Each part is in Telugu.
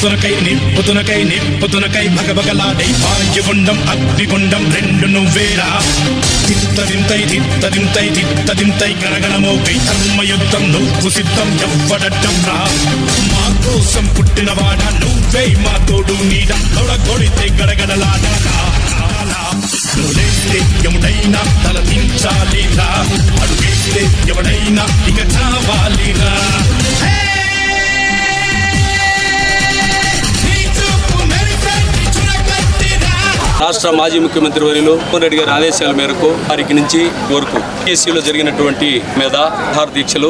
నిప్పుతునకై భగభగలాడై వాయుగుండం అగ్నిగుండం రెండు నువ్వేరా తిత్తదింతై గణగణమోపై ధర్మయుద్ధం నువ్వు సిద్ధం ఎవ్వడట్టం రా మా కోసం పుట్టినవాడా నువ్వే మా తోడు నీడ తొడగొడితే గడగడలాడరా ఎవడైనా తల దించాలిరా అడుగేస్తే ఎవడైనా ఇక చావాలిరా రాష్ట్ర మాజీ ముఖ్యమంత్రి వర్యులు జగన్మోహన్ రెడ్డి గారి ఆదేశాల మేరకు వారికి నుంచి వరకు టీఎస్సీలో జరిగినటువంటి మీద ఆహార దీక్షలు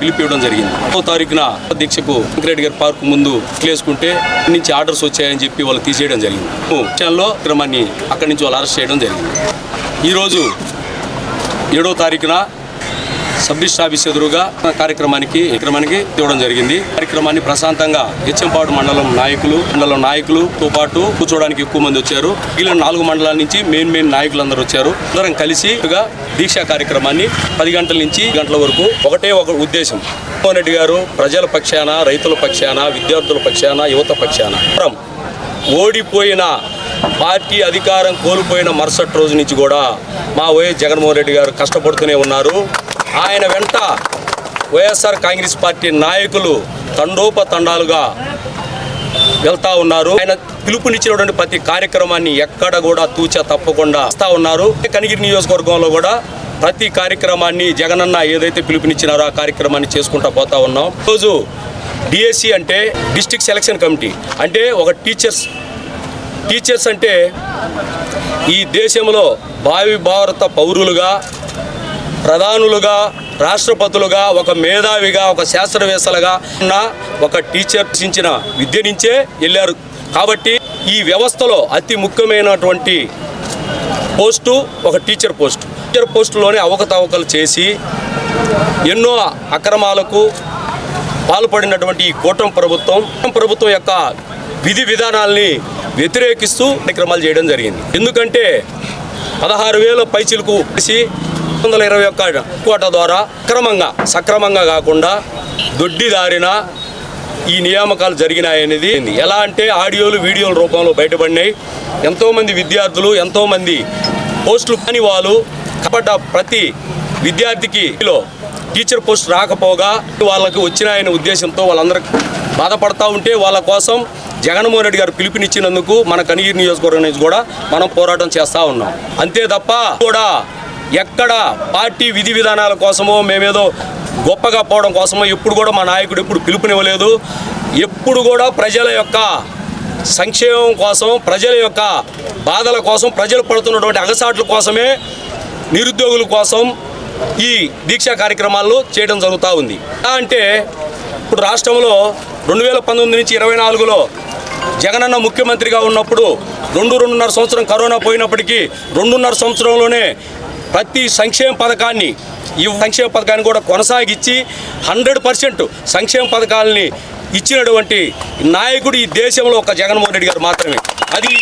పిలుపు ఇవ్వడం జరిగింది. 1వ తారీఖున దీక్షకు వెంకరెడ్డి గారి పార్కు ముందు వేసుకుంటే నుంచి ఆర్డర్స్ వచ్చాయని చెప్పి వాళ్ళు తీసేయడం జరిగింది. విషయంలో క్రమాన్ని అక్కడి నుంచి వాళ్ళు అరెస్ట్ చేయడం జరిగింది. ఈరోజు 7వ తారీఖున సబ్ డిస్ట్రిక్ట్ ఆఫీస్ ఎదురుగా కార్యక్రమానికి ఇవ్వడం జరిగింది. కార్యక్రమాన్ని ప్రశాంతంగా హెచ్ఎంపాడు మండలం నాయకులతో పాటు కూర్చోవడానికి ఎక్కువ మంది వచ్చారు. మిగిలిన 4 మండలాల నుంచి మెయిన్ నాయకులందరూ వచ్చారు. అందరం కలిసి దీక్షా కార్యక్రమాన్ని 10 గంటల నుంచి గంటల వరకు ఒక ఉద్దేశం. జగన్మోహన్ రెడ్డి గారు ప్రజల పక్షాన, రైతుల పక్షాన, విద్యార్థుల పక్షాన, యువత పక్షాన ఓడిపోయిన పార్టీ అధికారం కోల్పోయిన మరుసటి రోజు నుంచి కూడా మా వైఎస్ జగన్మోహన్ రెడ్డి గారు కష్టపడుతూనే ఉన్నారు. ఆయన వెంట వైఎస్ఆర్ కాంగ్రెస్ పార్టీ నాయకులు తండోపతండాలుగా వెళ్తా ఉన్నారు. ఆయన పిలుపునిచ్చినటువంటి ప్రతి కార్యక్రమాన్ని ఎక్కడ కూడా తూచా తప్పకుండా వస్తూ ఉన్నారు. కనిగిరి నియోజకవర్గంలో కూడా ప్రతి కార్యక్రమాన్ని జగనన్న ఏదైతే పిలుపునిచ్చినారో ఆ కార్యక్రమాన్ని చేసుకుంటూ పోతా ఉన్నాం. ఈరోజు డిఎస్సి అంటే డిస్ట్రిక్ట్ సెలక్షన్ కమిటీ అంటే ఒక టీచర్స్ అంటే ఈ దేశంలో భావి భారత పౌరులుగా, ప్రధానులుగా, రాష్ట్రపతులుగా, ఒక మేధావిగా, ఒక శాస్త్రవేత్తలుగా ఉన్న ఒక టీచర్ శిక్షించిన విద్య నుంచే వెళ్ళారు. కాబట్టి ఈ వ్యవస్థలో అతి ముఖ్యమైనటువంటి పోస్టు ఒక టీచర్ పోస్టులోనే అవకతవకలు చేసి ఎన్నో అక్రమాలకు పాల్పడినటువంటి ఈ కూటమి ప్రభుత్వం యొక్క విధి విధానాల్ని వ్యతిరేకిస్తూ కార్యక్రమాలు చేయడం జరిగింది. ఎందుకంటే 16,000 పైచిలకు వేసి 121 కోట ద్వారా సక్రమంగా కాకుండా దొడ్డిదారిన ఈ నియామకాలు జరిగినాయనేది ఎలా అంటే ఆడియోలు, వీడియోల రూపంలో బయటపడినాయి. ఎంతోమంది విద్యార్థులు, ఎంతోమంది పోస్టులు కాని వాళ్ళు కాబట్టి ప్రతి విద్యార్థికి టీచర్ పోస్ట్ రాకపోగా వాళ్ళకి వచ్చినాయనే ఉద్దేశంతో వాళ్ళందరూ బాధపడతా ఉంటే వాళ్ళ కోసం జగన్మోహన్ రెడ్డి గారు పిలుపునిచ్చినందుకు మన కనిగిరి నియోజకవర్గం నుంచి కూడా మనం పోరాటం చేస్తూ ఉన్నాం. అంతే తప్ప కూడా ఎక్కడ పార్టీ విధి విధానాల కోసమో మేమేదో గొప్పగా పోవడం కోసమో ఎప్పుడు కూడా మా నాయకుడు ఎప్పుడు పిలుపునివ్వలేదు. ఎప్పుడు కూడా ప్రజల యొక్క సంక్షేమం కోసం, ప్రజల యొక్క బాధల కోసం, ప్రజలు పడుతున్నటువంటి అగసాట్ల కోసమే, నిరుద్యోగుల కోసం ఈ దీక్షా కార్యక్రమాలు చేయడం జరుగుతూ ఉంది. అంటే ఇప్పుడు రాష్ట్రంలో 2019 నుంచి 24లో జగనన్న ముఖ్యమంత్రిగా ఉన్నప్పుడు 2.5 సంవత్సరం కరోనా పోయినప్పటికీ 2.5 సంవత్సరంలోనే ప్రతి సంక్షేమ పథకాన్ని కూడా కొనసాగించి 100% సంక్షేమ పథకాలని ఇచ్చినటువంటి నాయకుడు ఈ దేశంలో ఒక జగన్మోహన్ రెడ్డి గారు మాత్రమే. అది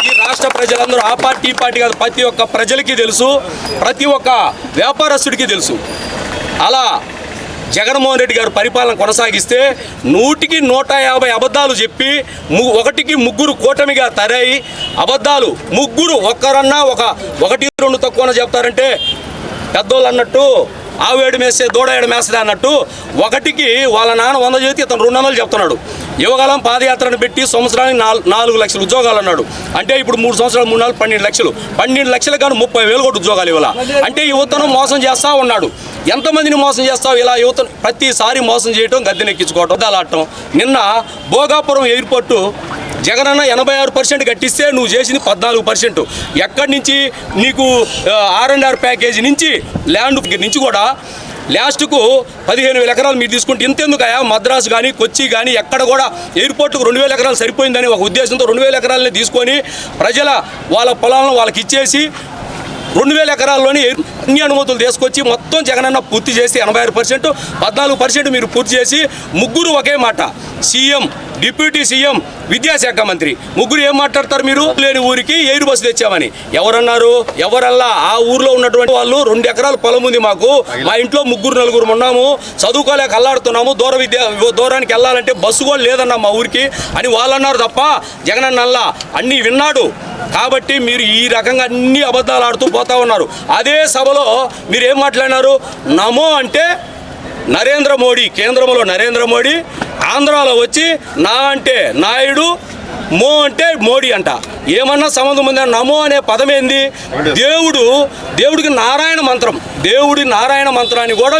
ఈ రాష్ట్ర ప్రజలందరూ ఆ పార్టీ కాదు, ప్రతి ఒక్క ప్రజలకి తెలుసు, ప్రతి ఒక్క వ్యాపారస్తుడికి తెలుసు. అలా జగన్మోహన్ రెడ్డి గారు పరిపాలన కొనసాగిస్తే 100కి 150 అబద్ధాలు చెప్పి 1కి 3 కూటమిగా తరయి అబద్ధాలు ఒక్కరన్నా 1-2 తక్కువ చెప్తారంటే పెద్దోళ్ళు అన్నట్టు ఆవేడు మేస్తే దూడేడు మేస్తే అన్నట్టు 1కి వాళ్ళ నాన్న 100 చేతి ఇతను 200 చెప్తున్నాడు. యువకాలం పాదయాత్రను పెట్టి సంవత్సరానికి 4 లక్షల ఉద్యోగాలు అన్నాడు. అంటే ఇప్పుడు 3 సంవత్సరాలు 3 నెలలు 12 లక్షలు కానీ 30,000 కూడా ఉద్యోగాలు ఇవ్వాల. అంటే యువతను మోసం చేస్తూ ఉన్నాడు. ఎంతమందిని మోసం చేస్తావు? ఇలా యువతను ప్రతిసారి మోసం చేయటం, గద్దెనెక్కించుకోవటం, దాలాడటం. నిన్న భోగాపురం ఎయిర్పోర్టు జగనన్న 86% కట్టిస్తే నువ్వు చేసింది 14%. ఎక్కడి నుంచి నీకు R&R ప్యాకేజీ నుంచి ల్యాండ్ నుంచి కూడా లాస్ట్కు 15,000 ఎకరాలు మీరు తీసుకుంటే ఇంతెందుకయా? మద్రాసు కానీ, కొచ్చి కానీ ఎక్కడ కూడా ఎయిర్పోర్టుకు 2,000 ఎకరాలు సరిపోయిందని ఒక ఉద్దేశంతో 2,000 ఎకరాలని తీసుకొని ప్రజల వాళ్ళ పొలాలను వాళ్ళకి ఇచ్చేసి 2,000 ఎకరాల్లోని అన్ని అనుమతులు తీసుకొచ్చి మొత్తం జగనన్న పూర్తి చేసి 86%, 14% మీరు పూర్తి చేసి 3 ఒకే మాట సీఎం డిప్యూటీ సీఎం, విద్యాశాఖ మంత్రి ముగ్గురు ఏం మాట్లాడతారు? మీరు లేని ఊరికి ఎయిర్ బస్సు తెచ్చామని ఎవరన్నారు? ఎవరల్లా? ఆ ఊర్లో ఉన్నటువంటి వాళ్ళు 2 ఎకరాల పొలం ఉంది మాకు, మా ఇంట్లో 3-4 ఉన్నాము, చదువుకోలేక అల్లాడుతున్నాము, దూరానికి వెళ్ళాలంటే బస్సు కూడా లేదన్నా మా ఊరికి అని వాళ్ళు అన్నారు తప్ప జగనన్నల్లా అన్నీ విన్నాడు. కాబట్టి మీరు ఈ రకంగా అన్ని అబద్ధాలు ఆడుతూ పోతా ఉన్నారు. అదే సభలో మీరు ఏం మాట్లాడినారు? నమో అంటే నరేంద్ర మోడీ, కేంద్రంలో నరేంద్ర మోడీ, ఆంధ్రాలో వచ్చి నా అంటే నాయుడు, మో అంటే మోడీ అంట. ఏమన్నా సంబంధం ఉందా? నమో అనే పదం ఏంది? దేవుడికి నారాయణ మంత్రం, దేవుడి నారాయణ మంత్రాన్ని కూడా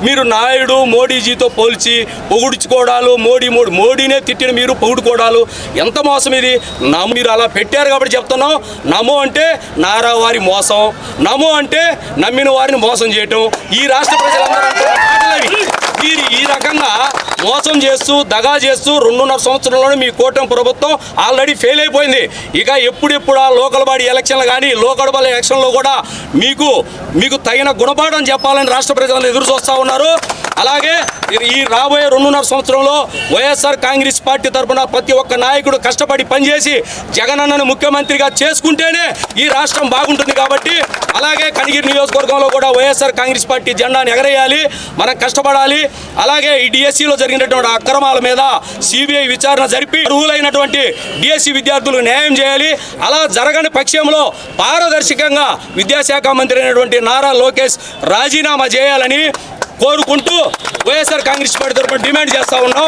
మీరు నాయుడు మోడీజీతో పోల్చి పొగుడుచుకోవడాలు, మోడీనే తిట్టిన మీరు పొగుడుకోవడాలు ఎంత మోసం ఇది? మీరు అలా పెట్టారు కాబట్టి చెప్తున్నాం. నమో అంటే నారా వారి మోసం, నమో అంటే నమ్మిన వారిని మోసం చేయటం. ఈ రాష్ట్ర ప్రజలందరూ అంటున్న మాటలవి. మీరు ఈ రకంగా మోసం చేస్తూ దగా చేస్తూ 2.5 సంవత్సరంలోనే మీ కూటమి ప్రభుత్వం ఆల్రెడీ ఫెయిల్ అయిపోయింది. ఇక ఎప్పుడెప్పుడు ఆ లోకల్ బాడీ ఎలక్షన్లు కానీ లోకల్ బాడీ ఎలక్షన్లో కూడా మీకు తగిన గుణపాఠం చెప్పాలని రాష్ట్ర ప్రజలు ఎదురు చూస్తూ ఉన్నారు. అలాగే ఈ రాబోయే 2.5 సంవత్సరంలో వైఎస్ఆర్ కాంగ్రెస్ పార్టీ తరఫున ప్రతి ఒక్క నాయకుడు కష్టపడి పనిచేసి జగనన్నను ముఖ్యమంత్రిగా చేసుకుంటేనే ఈ రాష్ట్రం బాగుంటుంది. కాబట్టి అలాగే కనిగిరి నియోజకవర్గంలో కూడా వైఎస్ఆర్ కాంగ్రెస్ పార్టీ జెండాను ఎగరేయాలి, మనం కష్టపడాలి. అలాగే ఈ డిఎస్సిలో జరిగినటువంటి అక్రమాల మీద సిబిఐ విచారణ జరిపి అర్హులైనటువంటి డిఎస్సి విద్యార్థులకు న్యాయం చేయాలి. అలా జరగని పక్షంలో పారదర్శకంగా విద్యాశాఖ మంత్రి అయినటువంటి నారా లోకేష్ రాజీనామా చేయాలని కోరుకుంటూ వైఎస్ఆర్ కాంగ్రెస్ పార్టీ తరఫున డిమాండ్ చేస్తూ ఉన్నాం.